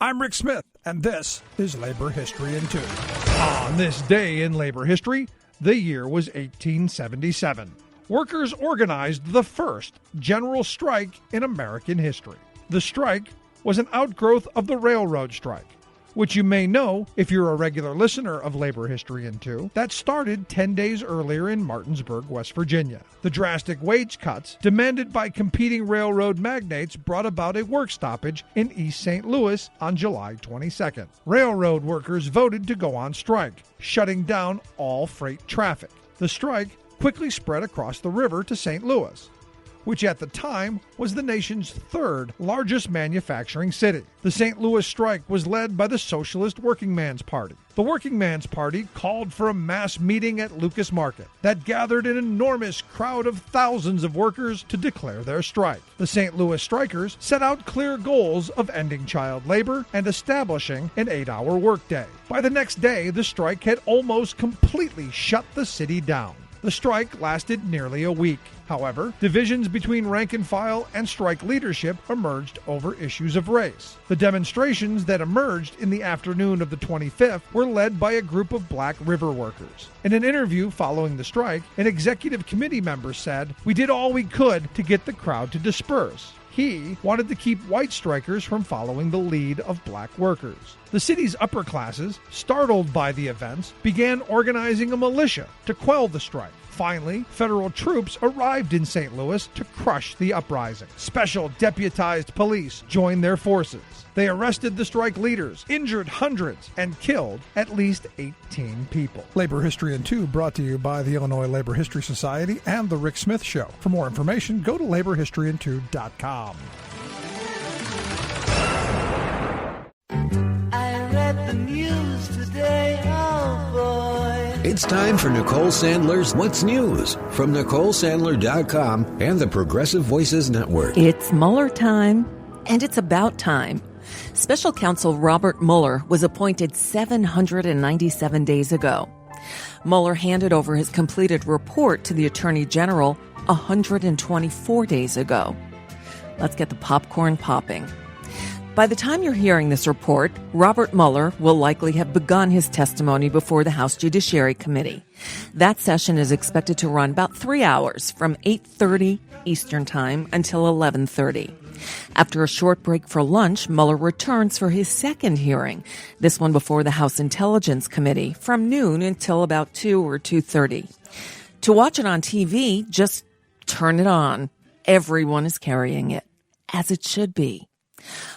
I'm Rick Smith, and this is Labor History in 2. On this day in labor history, the year was 1877. Workers organized the first general strike in American history. The strike was an outgrowth of the railroad strike, which you may know if you're a regular listener of Labor History in 2, that started 10 days earlier in Martinsburg, West Virginia. The drastic wage cuts demanded by competing railroad magnates brought about a work stoppage in East St. Louis on July 22nd. Railroad workers voted to go on strike, shutting down all freight traffic. The strike quickly spread across the river to St. Louis, which at the time was the nation's third largest manufacturing city. The St. Louis strike was led by the Socialist Working Man's Party. The Working Man's Party called for a mass meeting at Lucas Market that gathered an enormous crowd of thousands of workers to declare their strike. The St. Louis strikers set out clear goals of ending child labor and establishing an 8-hour workday. By the next day, the strike had almost completely shut the city down. The strike lasted nearly a week. However, divisions between rank and file and strike leadership emerged over issues of race. The demonstrations that emerged in the afternoon of the 25th were led by a group of black river workers. In an interview following the strike, an executive committee member said, "We did all we could to get the crowd to disperse." He wanted to keep white strikers from following the lead of black workers. The city's upper classes, startled by the events, began organizing a militia to quell the strike. Finally, federal troops arrived in St. Louis to crush the uprising. Special deputized police joined their forces. They arrested the strike leaders, injured hundreds, and killed at least 18 people. Labor History in 2 brought to you by the Illinois Labor History Society and The Rick Smith Show. For more information, go to laborhistoryin2.com. I read the news today, oh boy. It's time for Nicole Sandler's What's News from NicoleSandler.com and the Progressive Voices Network. It's Mueller time. And it's about time. Special counsel Robert Mueller was appointed 797 days ago. Mueller handed over his completed report to the Attorney General 124 days ago. Let's get the popcorn popping. By the time you're hearing this report, Robert Mueller will likely have begun his testimony before the House Judiciary Committee. That session is expected to run about 3 hours, from 8:30 Eastern Time until 11:30. After a short break for lunch, Mueller returns for his second hearing, this one before the House Intelligence Committee, from noon until about 2 or 2:30. To watch it on TV, just turn it on. Everyone is carrying it, as it should be.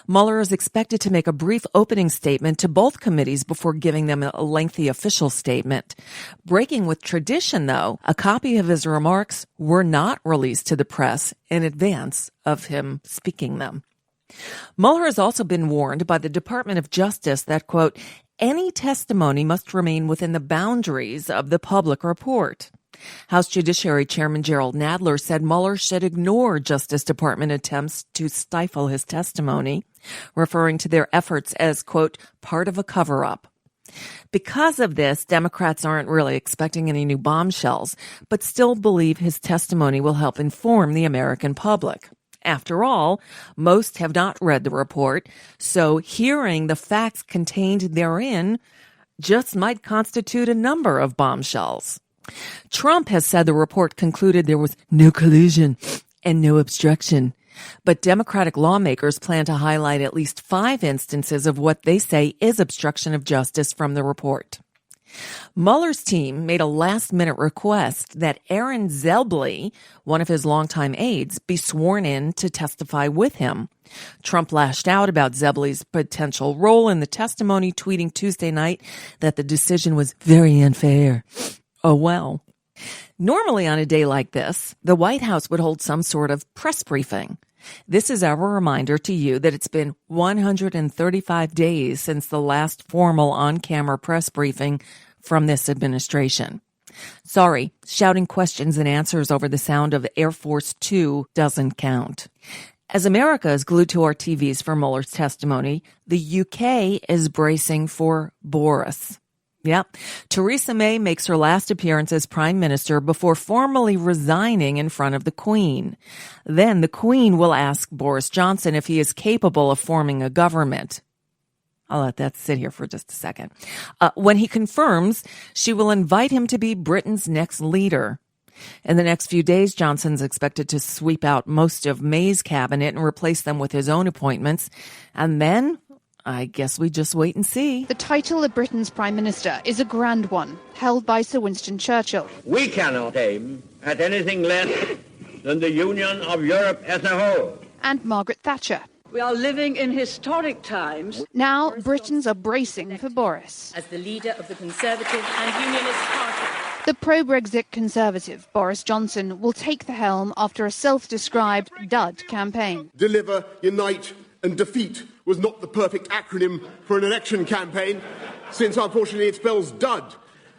Mueller is expected to make a brief opening statement to both committees before giving them a lengthy official statement. Breaking with tradition, though, a copy of his remarks were not released to the press in advance of him speaking them. Mueller has also been warned by the Department of Justice that, quote, any testimony must remain within the boundaries of the public report. House Judiciary Chairman Gerald Nadler said Mueller should ignore Justice Department attempts to stifle his testimony, referring to their efforts as, quote, part of a cover-up. Because of this, Democrats aren't really expecting any new bombshells, but still believe his testimony will help inform the American public. After all, most have not read the report, so hearing the facts contained therein just might constitute a number of bombshells. Trump has said the report concluded there was no collusion and no obstruction. But Democratic lawmakers plan to highlight at least 5 instances of what they say is obstruction of justice from the report. Mueller's team made a last-minute request that Aaron Zelbley, one of his longtime aides, be sworn in to testify with him. Trump lashed out about Zelbley's potential role in the testimony, tweeting Tuesday night that the decision was very unfair. Oh, well. Normally on a day like this, the White House would hold some sort of press briefing. This is our reminder to you that it's been 135 days since the last formal on-camera press briefing from this administration. Sorry, shouting questions and answers over the sound of Air Force Two doesn't count. As America is glued to our TVs for Mueller's testimony, the UK is bracing for Boris. Yep. Theresa May makes her last appearance as Prime Minister before formally resigning in front of the Queen. Then the Queen will ask Boris Johnson if he is capable of forming a government. I'll let that sit here for just a second. When he confirms, she will invite him to be Britain's next leader. In the next few days, Johnson's expected to sweep out most of May's cabinet and replace them with his own appointments. And then I guess we just wait and see. The title of Britain's Prime Minister is a grand one, held by Sir Winston Churchill. We cannot aim at anything less than the union of Europe as a whole. And Margaret Thatcher. We are living in historic times. Now Britons are bracing for Boris. As the leader of the Conservative and Unionist Party. The pro-Brexit Conservative, Boris Johnson, will take the helm after a self-described dud campaign. Deliver, unite and defeat was not the perfect acronym for an election campaign, since unfortunately it spells dud.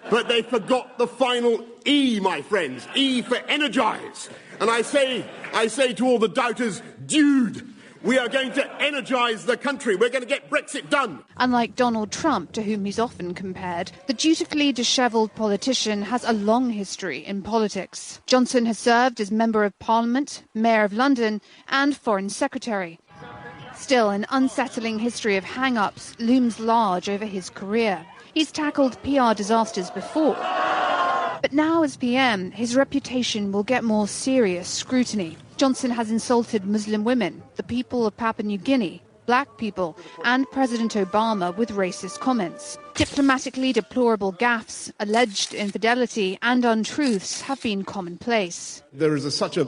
But they forgot the final E, my friends, E for energise. And I say to all the doubters, dude, we are going to energise the country. We're going to get Brexit done. Unlike Donald Trump, to whom he's often compared, the dutifully dishevelled politician has a long history in politics. Johnson has served as Member of Parliament, Mayor of London and Foreign Secretary. Still, an unsettling history of hang-ups looms large over his career. He's tackled PR disasters before. But now as PM, his reputation will get more serious scrutiny. Johnson has insulted Muslim women, the people of Papua New Guinea, black people, and President Obama with racist comments. Diplomatically deplorable gaffes, alleged infidelity, and untruths have been commonplace. There is such a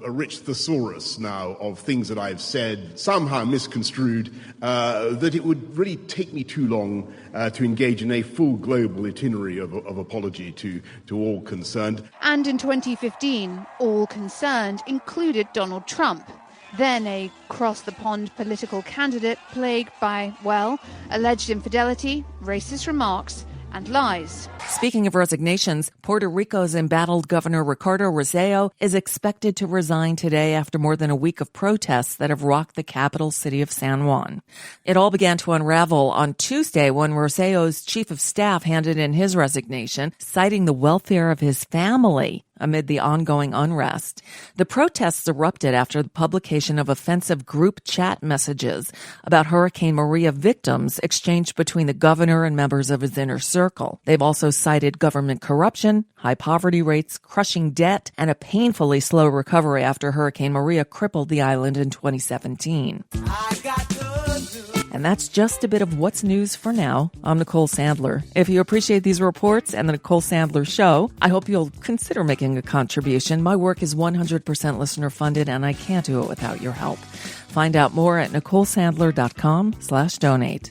rich thesaurus now of things that I've said, somehow misconstrued, that it would really take me too long to engage in a full global itinerary of apology to all concerned. And in 2015, all concerned included Donald Trump, then a cross-the-pond political candidate plagued by, well, alleged infidelity, racist remarks, and lies. Speaking of resignations, Puerto Rico's embattled Governor Ricardo Rossello is expected to resign today after more than a week of protests that have rocked the capital city of San Juan. It all began to unravel on Tuesday when Rossello's chief of staff handed in his resignation, citing the welfare of his family amid the ongoing unrest. The protests erupted after the publication of offensive group chat messages about Hurricane Maria victims exchanged between the governor and members of his inner circle. They've also cited government corruption, high poverty rates, crushing debt, and a painfully slow recovery after Hurricane Maria crippled the island in 2017. And that's just a bit of what's news for now. I'm Nicole Sandler. If you appreciate these reports and the Nicole Sandler Show, I hope you'll consider making a contribution. My work is 100% listener funded, and I can't do it without your help. Find out more at NicoleSandler.com/donate.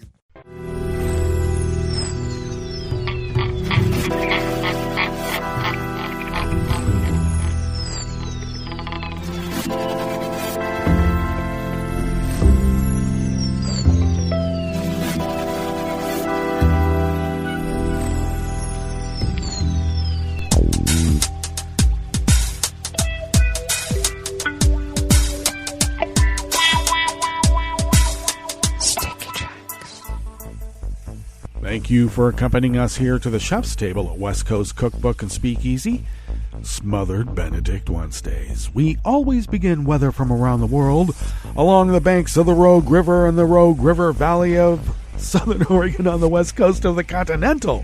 Thank you for accompanying us here to the chef's table at West Coast Cookbook and Speakeasy. Smothered Benedict Wednesdays. We always begin weather from around the world along the banks of the Rogue River and the Rogue River Valley of Southern Oregon on the west coast of the continental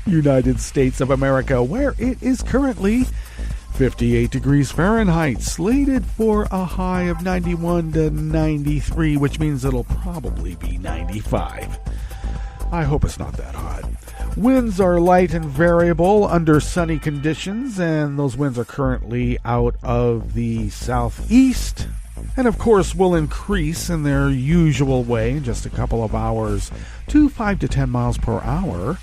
United States of America, where it is currently 58 degrees Fahrenheit, slated for a high of 91 to 93, which means it'll probably be 95. I hope it's not that hot. Winds are light and variable under sunny conditions, and those winds are currently out of the southeast, and of course will increase in their usual way in just a couple of hours to 5 to 10 miles per hour.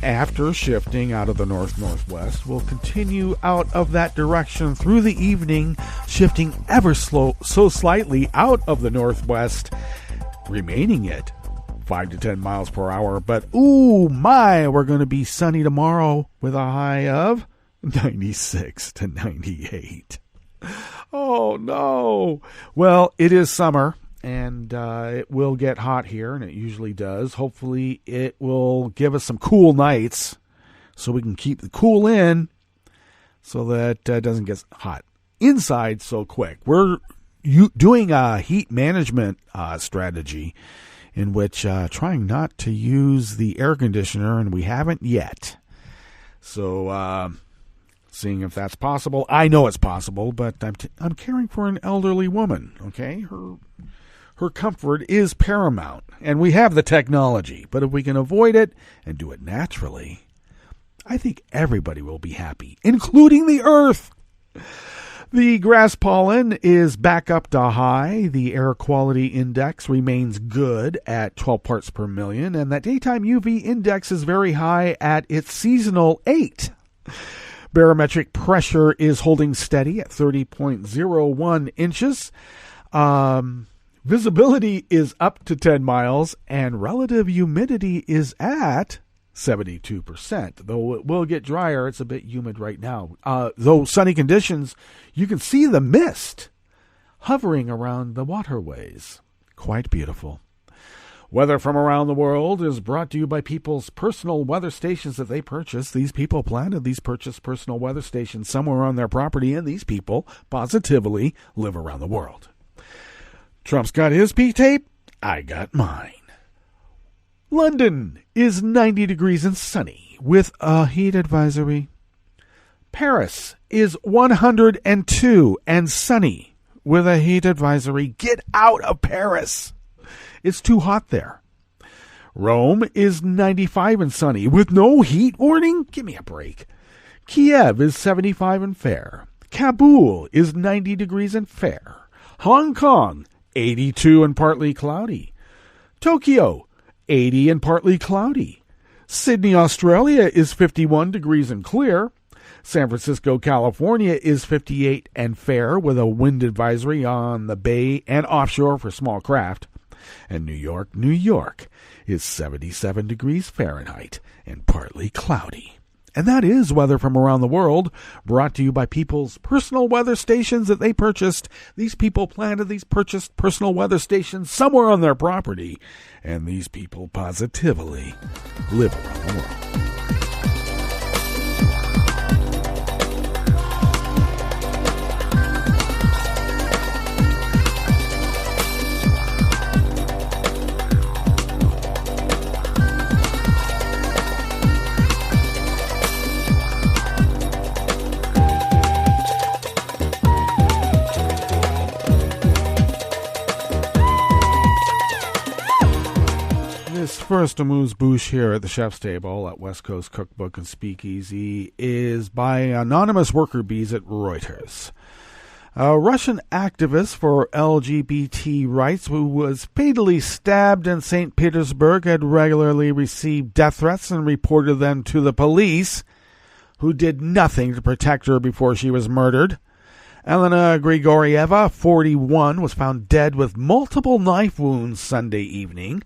After shifting out of the north-northwest, will continue out of that direction through the evening, shifting ever so slightly out of the northwest, remaining it 5 to 10 miles per hour. But, ooh, we're going to be sunny tomorrow with a high of 96 to 98. Oh, no. Well, it is summer, and it will get hot here, and it usually does. Hopefully, it will give us some cool nights so we can keep the cool in so that it doesn't get hot inside so quick. We're doing a heat management strategy in which trying not to use the air conditioner, and we haven't yet. So, seeing if that's possible. I know it's possible, but I'm caring for an elderly woman, okay? Her comfort is paramount, and we have the technology. But if we can avoid it and do it naturally, I think everybody will be happy, including the earth. The grass pollen is back up to high. The air quality index remains good at 12 parts per million, and that daytime UV index is very high at its seasonal 8. Barometric pressure is holding steady at 30.01 inches. Visibility is up to 10 miles, and relative humidity is at 72%. Though it will get drier, it's a bit humid right now. Though sunny conditions, you can see the mist hovering around the waterways. Quite beautiful. Weather from around the world is brought to you by people's personal weather stations that they purchased. These people planted these purchased personal weather stations somewhere on their property, and these people positively live around the world. Trump's got his P-tape. I got mine. London is 90 degrees and sunny with a heat advisory. Paris is 102 and sunny with a heat advisory. Get out of Paris. It's too hot there. Rome is 95 and sunny with no heat warning. Give me a break. Kiev is 75 and fair. Kabul is 90 degrees and fair. Hong Kong, 82 and partly cloudy. Tokyo, 80 and partly cloudy. Sydney, Australia is 51 degrees and clear. San Francisco, California is 58 and fair with a wind advisory on the bay and offshore for small craft. And New York, New York is 77 degrees Fahrenheit and partly cloudy. And that is weather from around the world, brought to you by people's personal weather stations that they purchased. These people planted these purchased personal weather stations somewhere on their property, and these people positively live around the world. This first amuse-bouche here at the Chef's Table at West Coast Cookbook and Speakeasy is by anonymous worker bees at Reuters. A Russian activist for LGBT rights who was fatally stabbed in St. Petersburg had regularly received death threats and reported them to the police, who did nothing to protect her before she was murdered. Elena Grigorieva, 41, was found dead with multiple knife wounds Sunday evening.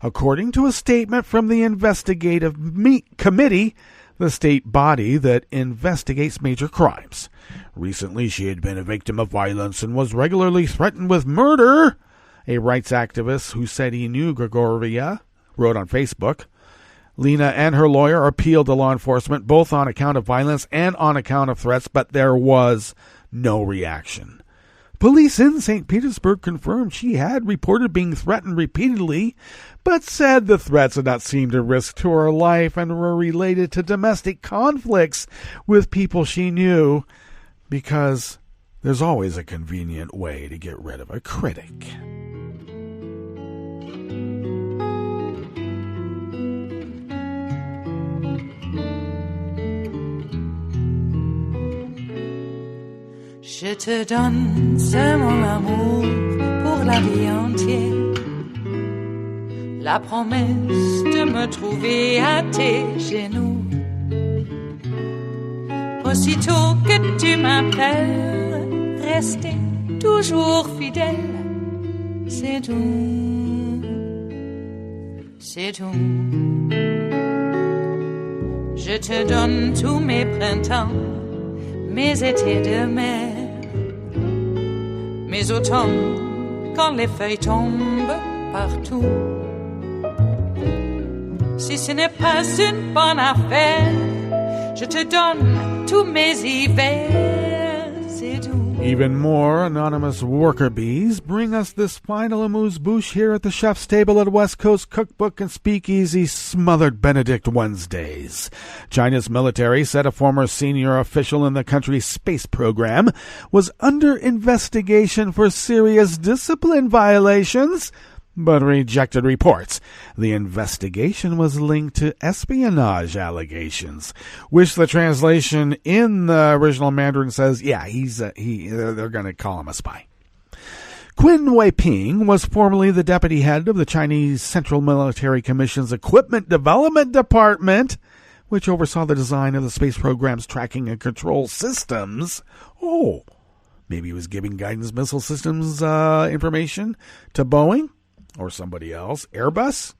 According to a statement from the investigative committee, the state body that investigates major crimes. Recently, she had been a victim of violence and was regularly threatened with murder, a rights activist who said he knew Grigorieva wrote on Facebook. Lena and her lawyer appealed to law enforcement, both on account of violence and on account of threats, but there was no reaction. Police in St. Petersburg confirmed she had reported being threatened repeatedly, but said the threats had not seemed a risk to her life and were related to domestic conflicts with people she knew, because there's always a convenient way to get rid of a critic. Je te donne, c'est mon amour pour la vie entière. La promesse de me trouver à tes genoux. Aussitôt que tu m'appelles, rester toujours fidèle. C'est tout, c'est tout. Je te donne tous mes printemps, mes étés de mer. Mes automnes, quand les feuilles tombent partout. Si ce n'est pas une bonne affaire, je te donne tous mes hivers, c'est tout. Even more anonymous worker bees bring us this final amuse-bouche here at the Chef's Table at West Coast Cookbook and Speakeasy Smothered Benedict Wednesdays. China's military said a former senior official in the country's space program was under investigation for serious discipline violations, but rejected reports. The investigation was linked to espionage allegations, which the translation in the original Mandarin says, yeah, they're going to call him a spy. Qin Weiping was formerly the deputy head of the Chinese Central Military Commission's Equipment Development Department, which oversaw the design of the space program's tracking and control systems. Oh, maybe he was giving guidance missile systems information to Boeing? Or somebody else, Airbus?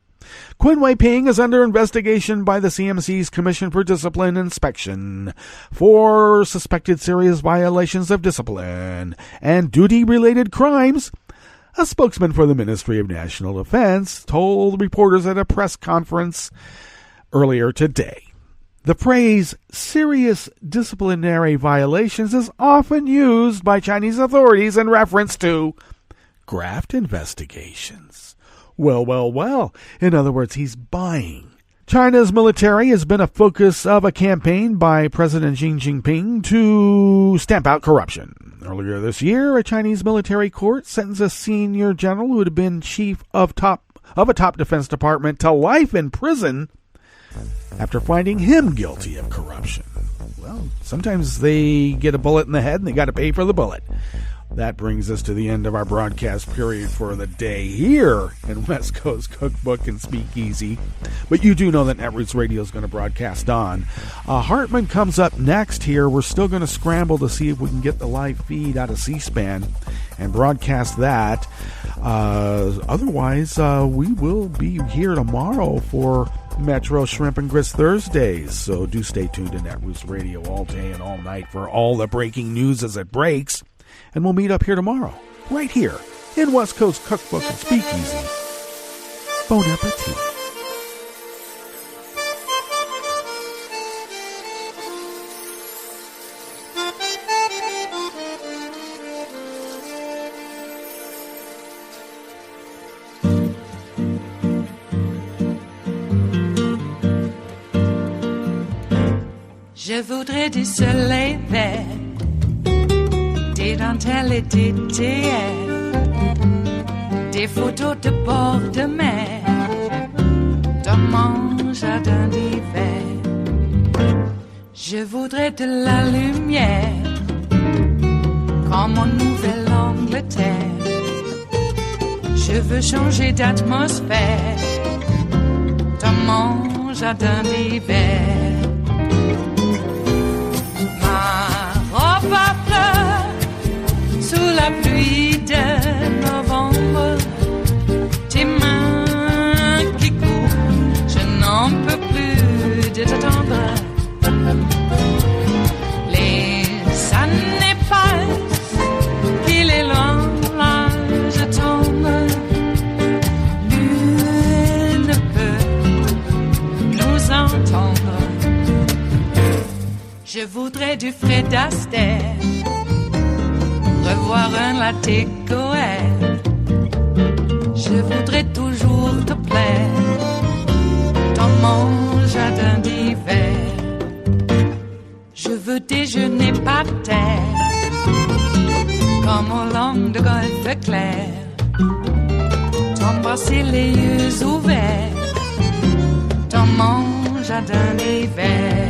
Qin Weiping is under investigation by the CMC's Commission for Discipline Inspection for suspected serious violations of discipline and duty-related crimes. A spokesman for the Ministry of National Defense told reporters at a press conference earlier today. The phrase serious disciplinary violations is often used by Chinese authorities in reference to graft investigations. Well. In other words, he's buying. China's military has been a focus of a campaign by President Xi Jinping to stamp out corruption. Earlier this year, a Chinese military court sentenced a senior general who had been chief of a top defense department to life in prison after finding him guilty of corruption. Well, sometimes they get a bullet in the head and they got to pay for the bullet. That brings us to the end of our broadcast period for the day here in West Coast Cookbook and Speakeasy. But you do know that Netroots Radio is going to broadcast on. Hartman comes up next here. We're still going to scramble to see if we can get the live feed out of C-SPAN and broadcast that. Otherwise, we will be here tomorrow for Metro Shrimp and Grits Thursdays. So do stay tuned to Netroots Radio all day and all night for all the breaking news as it breaks. And we'll meet up here tomorrow, right here in West Coast Cookbook and Speakeasy. Bon appetit. Je voudrais du soleil vert, des dentelles et des théières, des photos de bord de mer, dans mon jardin d'hiver. Je voudrais de la lumière, comme en Nouvelle-Angleterre. Je veux changer d'atmosphère, dans mon jardin d'hiver. Ma robe à fleurs, sous la pluie de novembre, tes mains qui courent, je n'en peux plus de t'attendre. Les années passent, qu'il est loin, là je tombe. Nul ne peut nous entendre. Je voudrais du Fred Astaire, revoir un latte Goël. Je voudrais toujours te plaire dans mon jardin d'hiver. Je veux déjeuner par terre, comme au long de golfe clair, t'embrasser les yeux ouverts dans mon jardin d'hiver.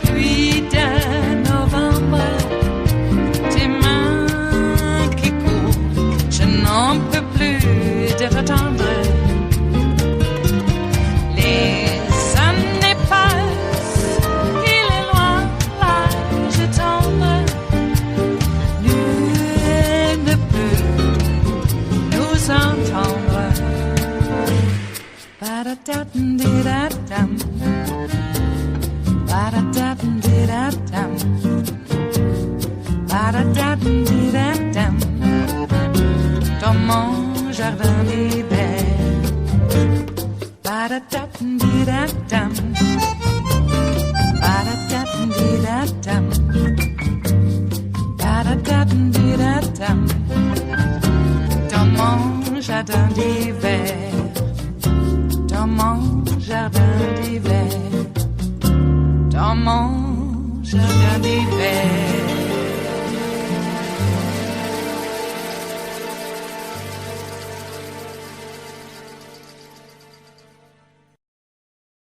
Pluie de novembre, tes mains qui courent, je n'en peux plus de t'attendre. Les années passent, il est loin, là je tombe. Nul ne peut nous entendre. Ba-da-da-dum-di-da-dum. Ba-da-da-dum-di-da-dum. Ba-da-da-dum-di-da-dum. Dans mon jardin d'hiver. Ba-da-da-dum-di-da-dum. Ba-da-da-dum-di-da-dum. Ba-da-da-dum-di-da-dum. Dans mon jardin d'hiver. Dans mon jardin d'hiver. Dans mon jardin d'hiver.